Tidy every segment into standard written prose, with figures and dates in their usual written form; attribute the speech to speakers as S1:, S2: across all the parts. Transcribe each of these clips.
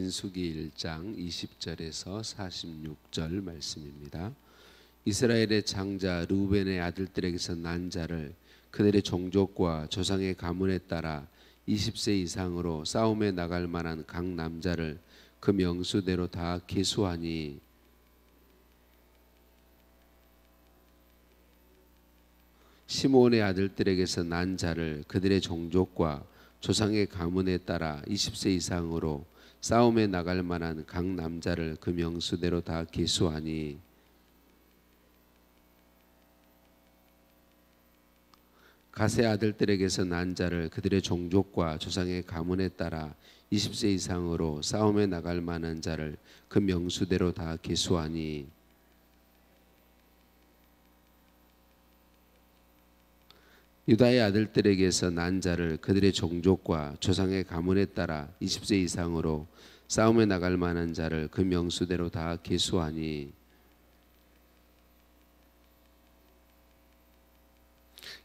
S1: 민수기 1장 20절에서 46절 말씀입니다. 이스라엘의 장자 르우벤의 아들들에게서 난 자를 그들의 종족과 조상의 가문에 따라 20세 이상으로 싸움에 나갈 만한 각 남자를 그 명수대로 다 계수하니 시므온의 아들들에게서 난 자를 그들의 종족과 조상의 가문에 따라 20세 이상으로 싸움에 나갈 만한 각 남자를 그 명수대로 다 계수하니 가세 아들들에게서 난 자를 그들의 종족과 조상의 가문에 따라 20세 이상으로 싸움에 나갈 만한 자를 그 명수대로 다 계수하니 유다의 아들들에게서 난 자를 그들의 종족과 조상의 가문에 따라 20세 이상으로 싸움에 나갈 만한 자를 그 명수대로 다 계수하니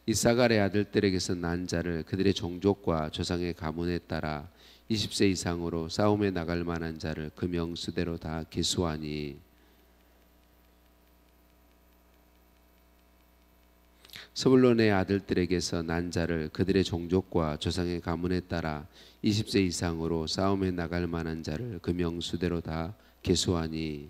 S1: 이사갈의 아들들에게서 난 자를 그들의 종족과 조상의 가문에 따라 20세 이상으로 싸움에 나갈 만한 자를 그 명수대로 다 계수하니 스불론의 아들들에게서 난 자를 그들의 종족과 조상의 가문에 따라 20세 이상으로 싸움에 나갈 만한 자를 그 명수대로 다 계수하니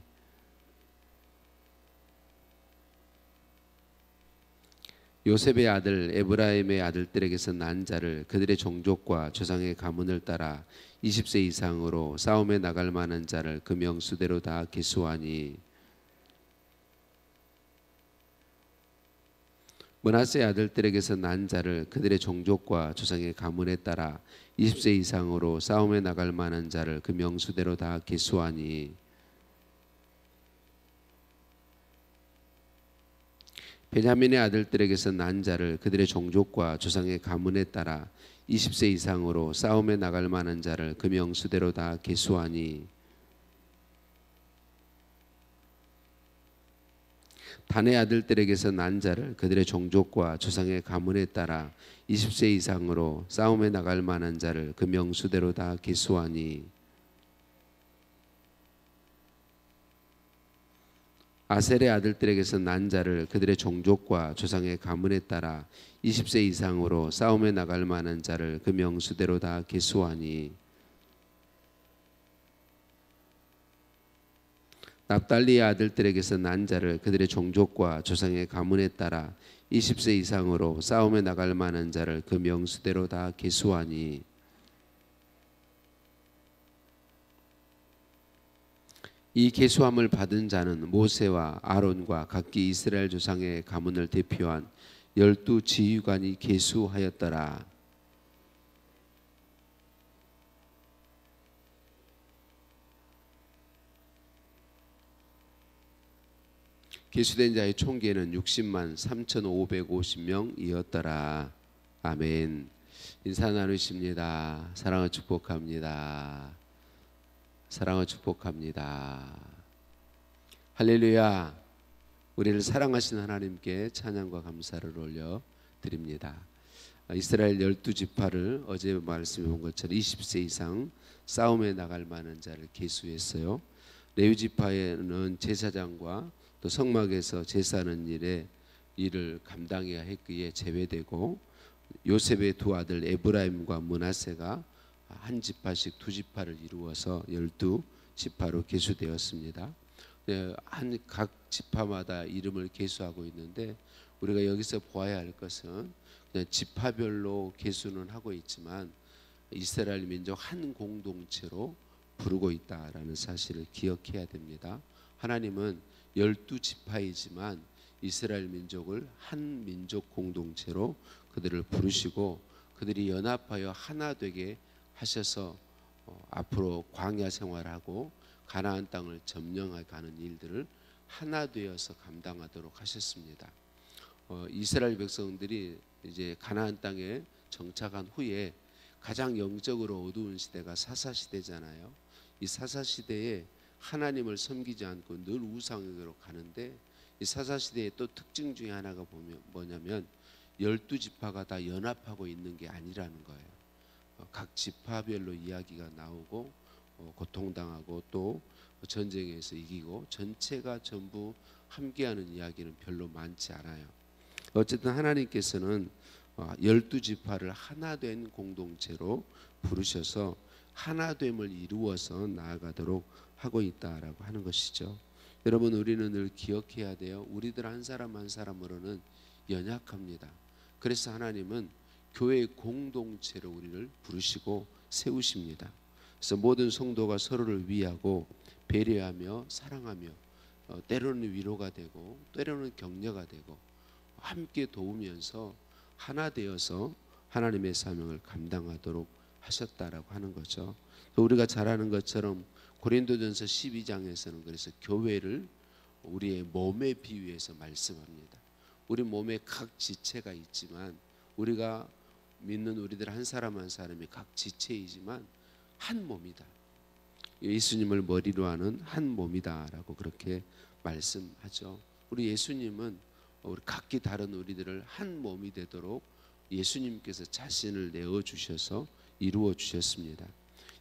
S1: 요셉의 아들 에브라임의 아들들에게서 난 자를 그들의 종족과 조상의 가문을 따라 20세 이상으로 싸움에 나갈 만한 자를 그 명수대로 다 계수하니 므낫세의 아들들에게서 난 자를 그들의 종족과 조상의 가문에 따라 20세 이상으로 싸움에 나갈 만한 자를 그 명수대로 다 계수하니 베냐민의 아들들에게서 난 자를 그들의 종족과 조상의 가문에 따라 20세 이상으로 싸움에 나갈 만한 자를 그 명수대로 다 계수하니 단의 아들들에게서 난 자를 그들의 종족과 조상의 가문에 따라 20세 이상으로 싸움에 나갈 만한 자를 그 명수대로 다 계수하니 아셀의 아들들에게서 난 자를 그들의 종족과 조상의 가문에 따라 20세 이상으로 싸움에 나갈 만한 자를 그 명수대로 다 계수하니 납달리의 아들들에게서 난 자를 그들의 종족과 조상의 가문에 따라 20세 이상으로 싸움에 나갈 만한 자를 그 명수대로 다 계수하니 이 계수함을 받은 자는 모세와 아론과 각기 이스라엘 조상의 가문을 대표한 12 지휘관이 계수하였더라. 계수된 자의 총계는 60만 3,550명이었더라. 아멘. 인사 나누십니다. 사랑을 축복합니다. 사랑을 축복합니다. 할렐루야. 우리를 사랑하신 하나님께 찬양과 감사를 올려드립니다. 이스라엘 12지파를 어제 말씀해 본 것처럼 20세 이상 싸움에 나갈 만한 자를 계수했어요. 레위지파에는 제사장과 또 성막에서 제사하는 일을 감당해야 했기에 제외되고 요셉의 두 아들 에브라임과 므낫세가 한 지파씩 두 지파를 이루어서 12지파로 계수되었습니다. 각 지파마다 이름을 계수하고 있는데 우리가 여기서 보아야 할 것은 그냥 지파별로 계수는 하고 있지만 이스라엘 민족 한 공동체로 부르고 있다라는 사실을 기억해야 됩니다. 하나님은 12지파이지만 이스라엘 민족을 한 민족 공동체로 그들을 부르시고 그들이 연합하여 하나 되게 하셔서 앞으로 광야 생활하고 가나안 땅을 점령해 가는 일들을 하나 되어서 감당하도록 하셨습니다. 이스라엘 백성들이 이제 가나안 땅에 정착한 후에 가장 영적으로 어두운 시대가 사사 시대잖아요. 이 사사 시대에 하나님을 섬기지 않고 늘 우상에게로 가는데 이 사사 시대의 또 특징 중에 하나가 뭐냐면 12지파가 다 연합하고 있는 게 아니라는 거예요. 각 지파별로 이야기가 나오고 고통당하고 또 전쟁에서 이기고 전체가 전부 함께하는 이야기는 별로 많지 않아요. 어쨌든 하나님께서는 12지파를 하나된 공동체로 부르셔서 하나됨을 이루어서 나아가도록 하고 있다라고 하는 것이죠. 여러분, 우리는 늘 기억해야 돼요. 우리들 한 사람 한 사람으로는 연약합니다. 그래서 하나님은 교회 공동체로 우리를 부르시고 세우십니다. 그래서 모든 성도가 서로를 위하고 배려하며 사랑하며 때로는 위로가 되고 때로는 격려가 되고 함께 도우면서 하나 되어서 하나님의 사명을 감당하도록 하셨다라고 하는 거죠. 또 우리가 잘 아는 것처럼 고린도전서 12장에서는 그래서 교회를 우리의 몸에 비유해서 말씀합니다. 우리 몸에 각 지체가 있지만 우리가 믿는 우리들 한 사람 한 사람이 각 지체이지만 한 몸이다. 예수님을 머리로 하는 한 몸이다라고 그렇게 말씀하죠. 우리 예수님은 우리 각기 다른 우리들을 한 몸이 되도록 예수님께서 자신을 내어주셔서 이루어 주셨습니다.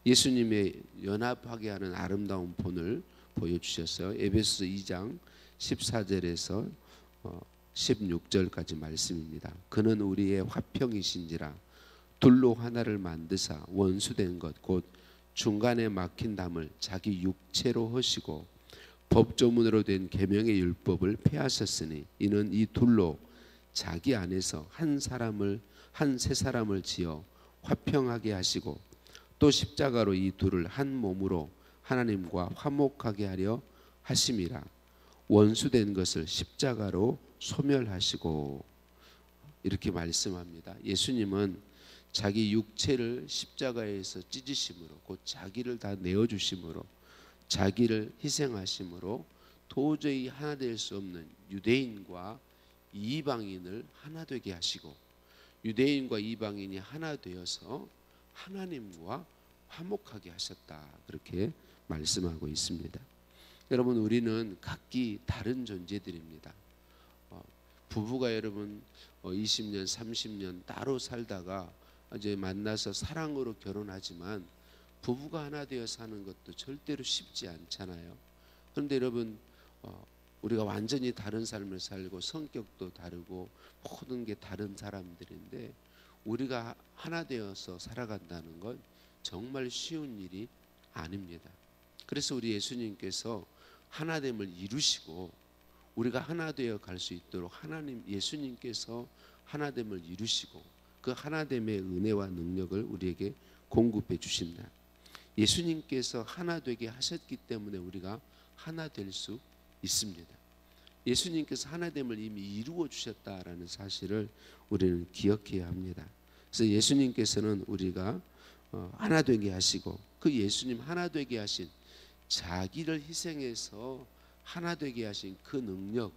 S1: 예수님의 연합하게 하는 아름다운 본을 보여주셨어요. 에베소서 2장 14절에서 16절까지 말씀입니다. 그는 우리의 화평이신지라 둘로 하나를 만드사 원수된 것 곧 중간에 막힌 담을 자기 육체로 허시고 법조문으로 된 계명의 율법을 폐하셨으니 이는 이 둘로 자기 안에서 한 세 사람을 지어 화평하게 하시고 또 십자가로 이 둘을 한 몸으로 하나님과 화목하게 하려 하심이라. 원수된 것을 십자가로 소멸하시고, 이렇게 말씀합니다. 예수님은 자기 육체를 십자가에서 찢으심으로 곧 자기를 다 내어주심으로 자기를 희생하심으로 도저히 하나 될 수 없는 유대인과 이방인을 하나 되게 하시고 유대인과 이방인이 하나 되어서 하나님과 화목하게 하셨다, 그렇게 말씀하고 있습니다. 여러분, 우리는 각기 다른 존재들입니다. 부부가 여러분 20년 30년 따로 살다가 이제 만나서 사랑으로 결혼하지만 부부가 하나 되어 사는 것도 절대로 쉽지 않잖아요. 그런데 여러분, 우리가 완전히 다른 삶을 살고 성격도 다르고 모든 게 다른 사람들인데 우리가 하나 되어서 살아간다는 건 정말 쉬운 일이 아닙니다. 그래서 우리 예수님께서 하나됨을 이루시고 우리가 하나 되어 갈 수 있도록 하나님 예수님께서 하나됨을 이루시고 그 하나됨의 은혜와 능력을 우리에게 공급해 주신다. 예수님께서 하나 되게 하셨기 때문에 우리가 하나 될 수 있습니다. 예수님께서 하나됨을 이미 이루어 주셨다라는 사실을 우리는 기억해야 합니다. 그래서 예수님께서는 우리가 하나 되게 하시고 그 예수님 하나 되게 하신 자기를 희생해서 하나 되게 하신 그 능력,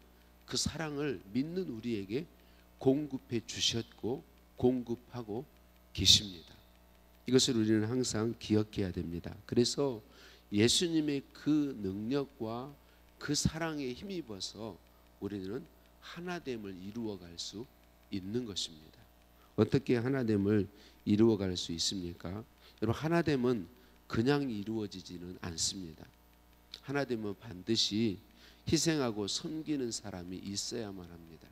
S1: 그 사랑을 믿는 우리에게 공급해 주셨고 공급하고 계십니다. 이것을 우리는 항상 기억해야 됩니다. 그래서 예수님의 그 능력과 그 사랑에 힘입어서 우리는 하나됨을 이루어갈 수 있는 것입니다. 어떻게 하나됨을 이루어갈 수 있습니까? 여러분, 하나됨은 그냥 이루어지지는 않습니다. 하나됨은 반드시 희생하고 섬기는 사람이 있어야만 합니다.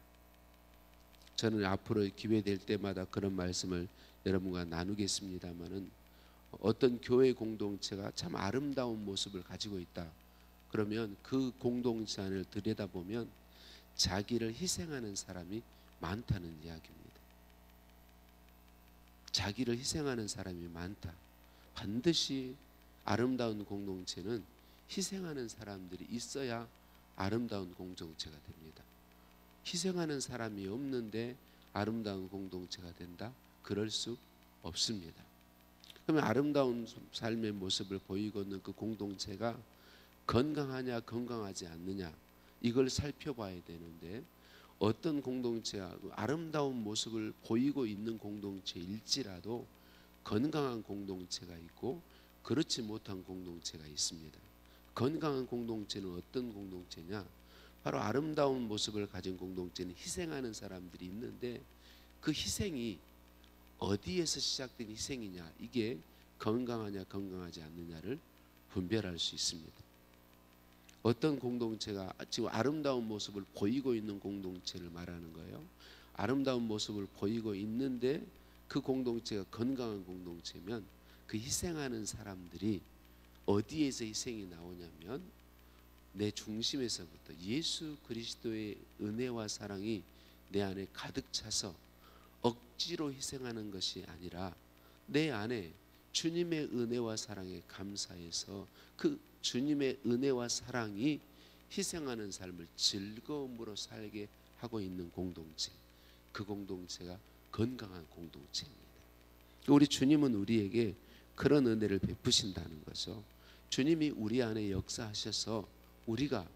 S1: 저는 앞으로 기회 될 때마다 그런 말씀을 여러분과 나누겠습니다만은 어떤 교회 공동체가 참 아름다운 모습을 가지고 있다. 그러면 그 공동체 안을 들여다보면 자기를 희생하는 사람이 많다는 이야기입니다. 자기를 희생하는 사람이 많다. 반드시 아름다운 공동체는 희생하는 사람들이 있어야 아름다운 공동체가 됩니다. 희생하는 사람이 없는데 아름다운 공동체가 된다? 그럴 수 없습니다. 그러면 아름다운 삶의 모습을 보이고 있는 그 공동체가 건강하냐 건강하지 않느냐 이걸 살펴봐야 되는데 어떤 공동체가 아름다운 모습을 보이고 있는 공동체일지라도 건강한 공동체가 있고 그렇지 못한 공동체가 있습니다. 건강한 공동체는 어떤 공동체냐? 바로 아름다운 모습을 가진 공동체는 희생하는 사람들이 있는데 그 희생이 어디에서 시작된 희생이냐, 이게 건강하냐 건강하지 않느냐를 분별할 수 있습니다. 어떤 공동체가 지금 아름다운 모습을 보이고 있는 공동체를 말하는 거예요. 아름다운 모습을 보이고 있는데 그 공동체가 건강한 공동체면 그 희생하는 사람들이 어디에서 희생이 나오냐면 내 중심에서부터 예수 그리스도의 은혜와 사랑이 내 안에 가득 차서 억지로 희생하는 것이 아니라 내 안에 주님의 은혜와 사랑에 감사해서 그 주님의 은혜와 사랑이 희생하는 삶을 즐거움으로 살게 하고 있는 공동체, 그 공동체가 건강한 공동체입니다. 우리 주님은 우리에게 그런 은혜를 베푸신다는 거죠. 주님이 우리 안에 역사하셔서 우리가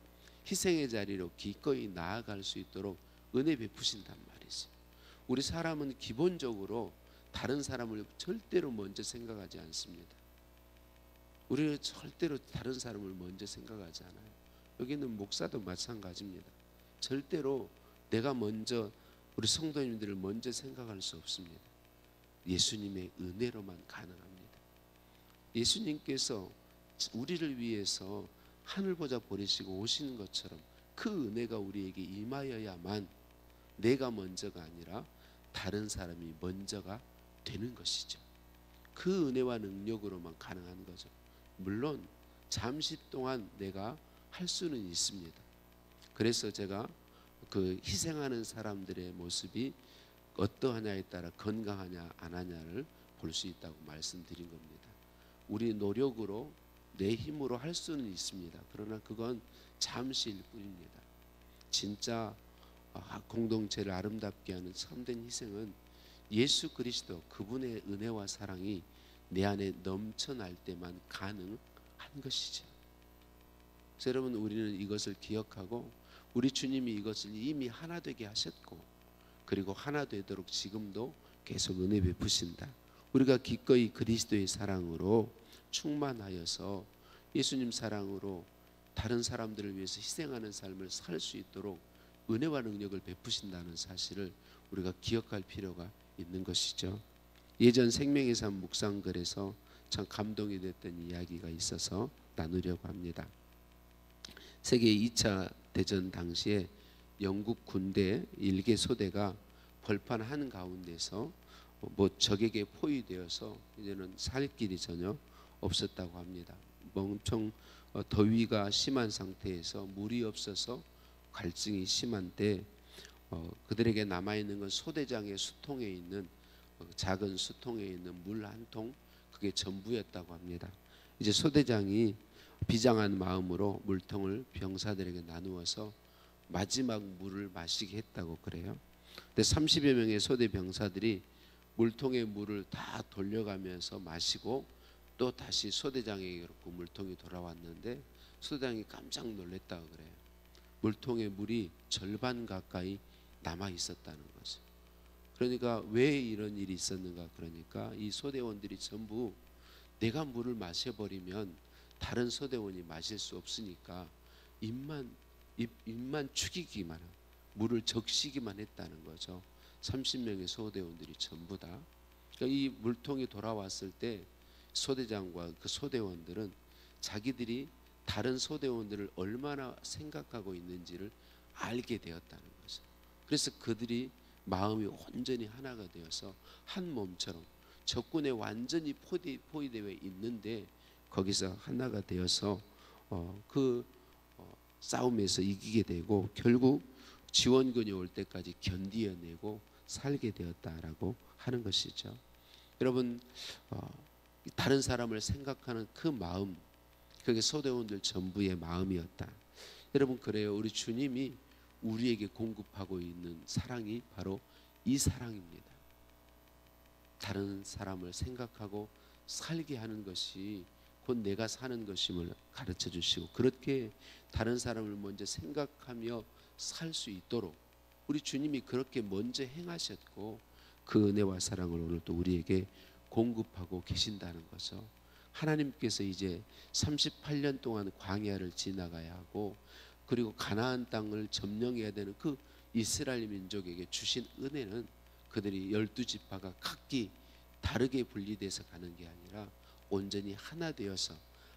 S1: 희생의 자리로 기꺼이 나아갈 수 있도록 은혜 베푸신단 말이죠. 우리 사람은 기본적으로 다른 사람을 절대로 먼저 생각하지 않습니다. 우리는 절대로 다른 사람을 먼저 생각하지 않아요. 여기는 목사도 마찬가지입니다. 절대로 내가 먼저 우리 성도님들을 먼저 생각할 수 없습니다. 예수님의 은혜로만 가능합니다. 예수님께서 우리를 위해서 하늘보좌 버리시고 오시는 것처럼 그 은혜가 우리에게 임하여야만 내가 먼저가 아니라 다른 사람이 먼저가 되는 것이죠. 그 은혜와 능력으로만 가능한 거죠. 물론 잠시 동안 내가 할 수는 있습니다. 그래서 제가 그 희생하는 사람들의 모습이 어떠하냐에 따라 건강하냐 안 하냐를 볼 수 있다고 말씀드린 겁니다. 우리 노력으로 내 힘으로 할 수는 있습니다. 그러나 그건 잠시일 뿐입니다. 진짜 공동체를 아름답게 하는 참된 희생은 예수 그리스도 그분의 은혜와 사랑이 내 안에 넘쳐날 때만 가능한 것이죠. 그래서 여러분, 우리는 이것을 기억하고 우리 주님이 이것을 이미 하나 되게 하셨고, 그리고 하나 되도록 지금도 계속 은혜 베푸신다. 우리가 기꺼이 그리스도의 사랑으로 충만하여서 예수님 사랑으로 다른 사람들을 위해서 희생하는 삶을 살 수 있도록 은혜와 능력을 베푸신다는 사실을 우리가 기억할 필요가 있는 것이죠. 예전 생명의 삶 묵상글에서 참 감동이 됐던 이야기가 있어서 나누려고 합니다. 세계 2차 대전 당시에 영국 군대 일개 소대가 벌판 한가운데서 적에게 포위되어서 이제는 살 길이 전혀 없었다고 합니다. 엄청 더위가 심한 상태에서 물이 없어서 갈증이 심한 때 그들에게 남아있는 건 소대장의 수통에 있는 작은 수통에 있는 물 한 통, 그게 전부였다고 합니다. 이제 소대장이 비장한 마음으로 물통을 병사들에게 나누어서 마지막 물을 마시게 했다고 그래요. 근데 30여 명의 소대 병사들이 물통의 물을 다 돌려가면서 마시고 또 다시 소대장에게 물통이 돌아왔는데 소대장이 깜짝 놀랐다고 그래요. 물통의 물이 절반 가까이 남아 있었다는 거죠. 그러니까 왜 이런 일이 있었는가? 그러니까 이 소대원들이 전부 내가 물을 마셔버리면 다른 소대원이 마실 수 없으니까 입만 축이기만 하고 물을 적시기만 했다는 거죠. 30명의 소대원들이 전부 다. 그러니까 이 물통이 돌아왔을 때 소대장과 그 소대원들은 자기들이 다른 소대원들을 얼마나 생각하고 있는지를 알게 되었다는 거죠. 그래서 그들이 마음이 온전히 하나가 되어서 한 몸처럼 적군에 완전히 포위되어 있는데 거기서 하나가 되어서 싸움에서 이기게 되고 결국 지원군이 올 때까지 견디어내고 살게 되었다라고 하는 것이죠. 여러분, 다른 사람을 생각하는 그 마음, 그게 소대원들 전부의 마음이었다. 여러분, 그래요. 우리 주님이 우리에게 공급하고 있는 사랑이 바로 이 사랑입니다. 다른 사람을 생각하고 살게 하는 것이 곧 내가 사는 것임을 가르쳐 주시고, 그렇게 다른 사람을 먼저 생각하며 살 수 있도록 우리 주님이 그렇게 먼저 행하셨고 그 은혜와 사랑을 오늘 또 우리에게 공급하고 계신다는 거죠. 하나님께서 이제 38년 동안 광야를 지나가야 하고 그리고 가나안 땅을 점령해야 되는 그 이스라엘 민족에게 주신 은혜는 그들이 12지파가 각기 다르게 분리돼서 가는 게 아니라 온전히 하나 되어서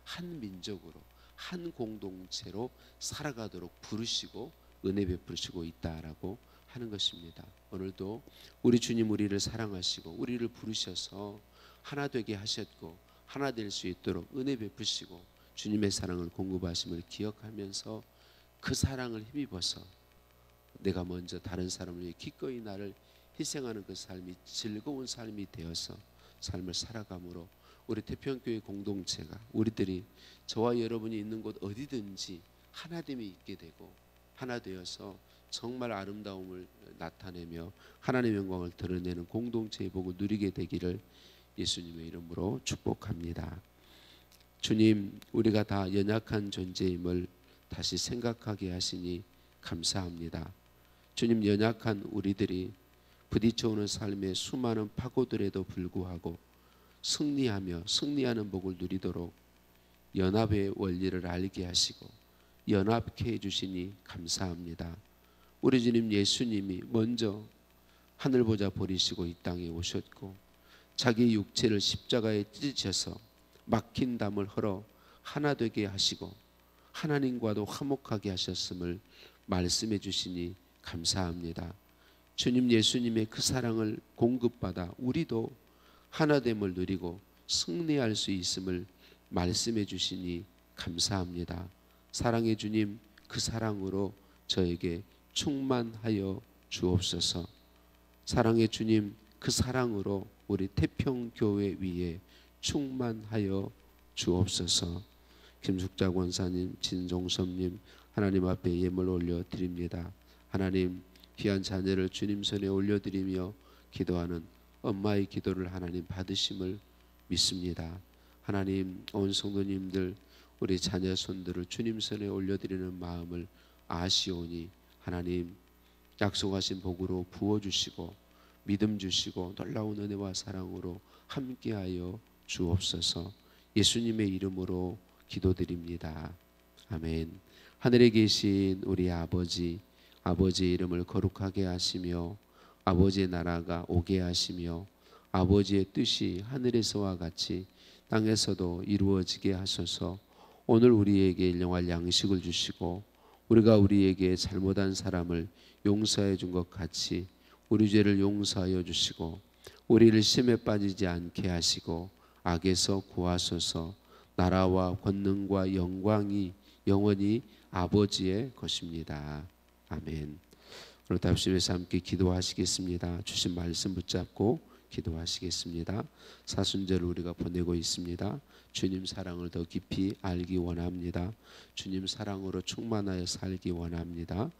S1: 한 민족으로 한 공동체로 살아가도록 부르시고 은혜 베푸시고 있다라고 하는 것입니다. 오늘도 우리 주님 우리를 사랑하시고 우리를 부르셔서 하나 되게 하셨고 하나 될 수 있도록 은혜 베푸시고 주님의 사랑을 공급하심을 기억하면서 그 사랑을 힘입어서 내가 먼저 다른 사람을 위해 기꺼이 나를 희생하는 그 삶이 즐거운 삶이 되어서 삶을 살아감으로 우리 태평교회 공동체가 우리들이 저와 여러분이 있는 곳 어디든지 하나됨이 있게 되고 하나 되어서 정말 아름다움을 나타내며 하나님의 영광을 드러내는 공동체의 복을 누리게 되기를 예수님의 이름으로 축복합니다. 주님, 우리가 다 연약한 존재임을 다시 생각하게 하시니 감사합니다. 주님, 연약한 우리들이 부딪혀오는 삶의 수많은 파고들에도 불구하고 승리하며 승리하는 복을 누리도록 연합의 원리를 알게 하시고 연합케 해주시니 감사합니다. 우리 주님 예수님이 먼저 하늘보좌 버리시고 이 땅에 오셨고 자기 육체를 십자가에 찢으셔서 막힌 담을 헐어 하나 되게 하시고 하나님과도 화목하게 하셨음을 말씀해 주시니 감사합니다. 주님 예수님의 그 사랑을 공급받아 우리도 하나됨을 누리고 승리할 수 있음을 말씀해 주시니 감사합니다. 사랑의 주님, 그 사랑으로 저에게 충만하여 주옵소서. 사랑의 주님, 그 사랑으로 우리 태평교회 위에 충만하여 주옵소서. 김숙자 권사님, 진종섭님 하나님 앞에 예물 올려드립니다. 하나님, 귀한 자녀를 주님 손에 올려드리며 기도하는 엄마의 기도를 하나님 받으심을 믿습니다. 하나님, 온 성도님들 우리 자녀 손들을 주님 손에 올려드리는 마음을 아시오니 하나님 약속하신 복으로 부어주시고 믿음 주시고 놀라운 은혜와 사랑으로 함께하여 주옵소서. 예수님의 이름으로 기도드립니다. 아멘. 하늘에 계신 우리 아버지, 아버지의 이름을 거룩하게 하시며 아버지의 나라가 오게 하시며 아버지의 뜻이 하늘에서와 같이 땅에서도 이루어지게 하소서. 오늘 우리에게 일용할 양식을 주시고 우리가 우리에게 잘못한 사람을 용서해 준 것 같이 우리 죄를 용서하여 주시고 우리를 시험에 빠지지 않게 하시고 악에서 구하소서. 나라와 권능과 영광이 영원히 아버지의 것입니다. 아멘. 오늘 답심에서 함께 기도하시겠습니다. 주신 말씀 붙잡고 기도하시겠습니다. 사순절을 우리가 보내고 있습니다. 주님 사랑을 더 깊이 알기 원합니다. 주님 사랑으로 충만하여 살기 원합니다.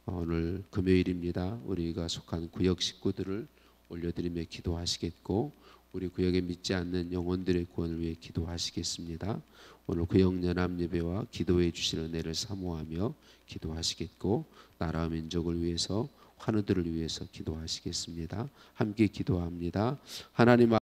S1: 오늘 금요일입니다. 우리가 속한 구역 식구들을 올려드리며 기도하시겠고 우리 구역에 믿지 않는 영혼들의 구원을 위해 기도하시겠습니다. 오늘 구역 연합 예배와 기도해 주실 은혜를 사모하며 기도하시겠고 나라와 민족을 위해서 환우들을 위해서 기도하시겠습니다. 함께 기도합니다. 하나님